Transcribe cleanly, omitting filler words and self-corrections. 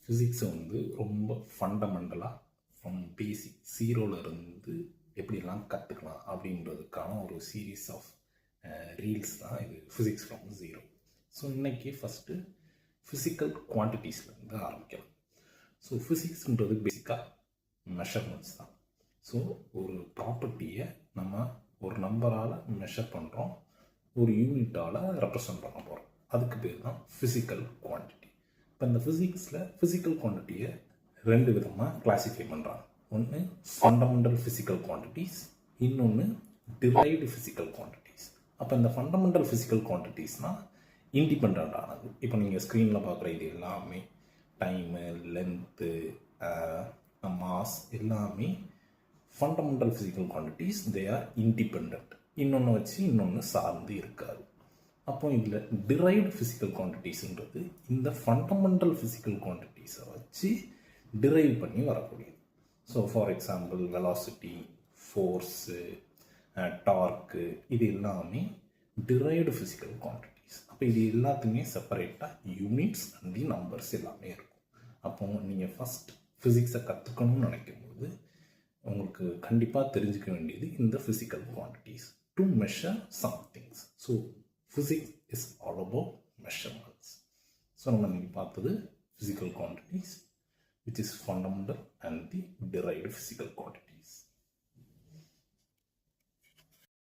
ஃபிசிக்ஸை வந்து ரொம்ப ஃபண்டமெண்டலாக ஃப்ரம் பேசிக் ஜீரோலேருந்து எப்படிலாம் கற்றுக்கலாம் அப்படின்றதுக்கான ஒரு சீரீஸ் ஆஃப் ரீல்ஸ் தான் இது ஃபிசிக்ஸ் ஃப்ரம் ஜீரோ. ஸோ இன்றைக்கி ஃபஸ்ட்டு ஃபிசிக்கல் குவான்டிட்டிஸ்லேருந்து ஆரம்பிக்கலாம். ஸோ ஃபிசிக்ஸ்ன்றது பேசிக்காக மெஷர்மெண்ட்ஸ் தான். ஸோ ஒரு ப்ராப்பர்ட்டியை நம்ம ஒரு நம்பரால் மெஷர் பண்ணுறோம், ஒரு யூனிட்டால் ரெப்ரசன்ட் பண்ண போகிறோம். அதுக்கு பேர் தான் ஃபிசிக்கல் குவான்டிட்டி. இப்போ இந்த ஃபிசிக்ஸில் ஃபிசிக்கல் குவான்டிட்டியை ரெண்டு விதமாக கிளாஸிஃபை பண்ணுறாங்க. ஒன்று ஃபண்டமெண்டல் ஃபிசிக்கல் குவான்டிட்டிஸ், இன்னொன்று டிரைவ்டு ஃபிசிக்கல் குவான்டிட்டிஸ். அப்போ இந்த ஃபண்டமெண்டல் ஃபிசிக்கல் குவான்டிட்டிஸ்னால் இண்டிபெண்ட்டானது. இப்போ நீங்கள் ஸ்க்ரீனில் பார்க்குற இது எல்லாமே டைமு, லென்த்து, மாஸ் எல்லாமே fundamental physical quantities. They are independent. இன்னொன்று வச்சு இன்னொன்று சார்ந்து இருக்காது. அப்போ இதில் டிரைவ்டு ஃபிசிக்கல் குவான்டிட்டிஸ்ன்றது இந்த ஃபண்டமெண்டல் ஃபிசிக்கல் குவான்டிட்டிஸை வச்சு டிரைவ் பண்ணி வரக்கூடியது. So for example velocity, force, torque, இது எல்லாமே டிரைவ்டு ஃபிசிக்கல் குவான்டிட்டிஸ். அப்போ இது எல்லாத்துக்குமே செப்பரேட்டாக யூனிட்ஸ் அண்ட் தி நம்பர்ஸ் எல்லாமே இருக்கும். அப்போ நீங்கள் ஃபஸ்ட் ஃபிசிக்ஸை கற்றுக்கணும்னு நினைக்கும்போது உங்களுக்கு கண்டிப்பாக தெரிஞ்சுக்க வேண்டியது இந்த physical quantities to measure some things. So physics is all about measurements. So நம்ம இன்னைக்கு பார்த்தது physical quantities which is fundamental and the derived physical quantities.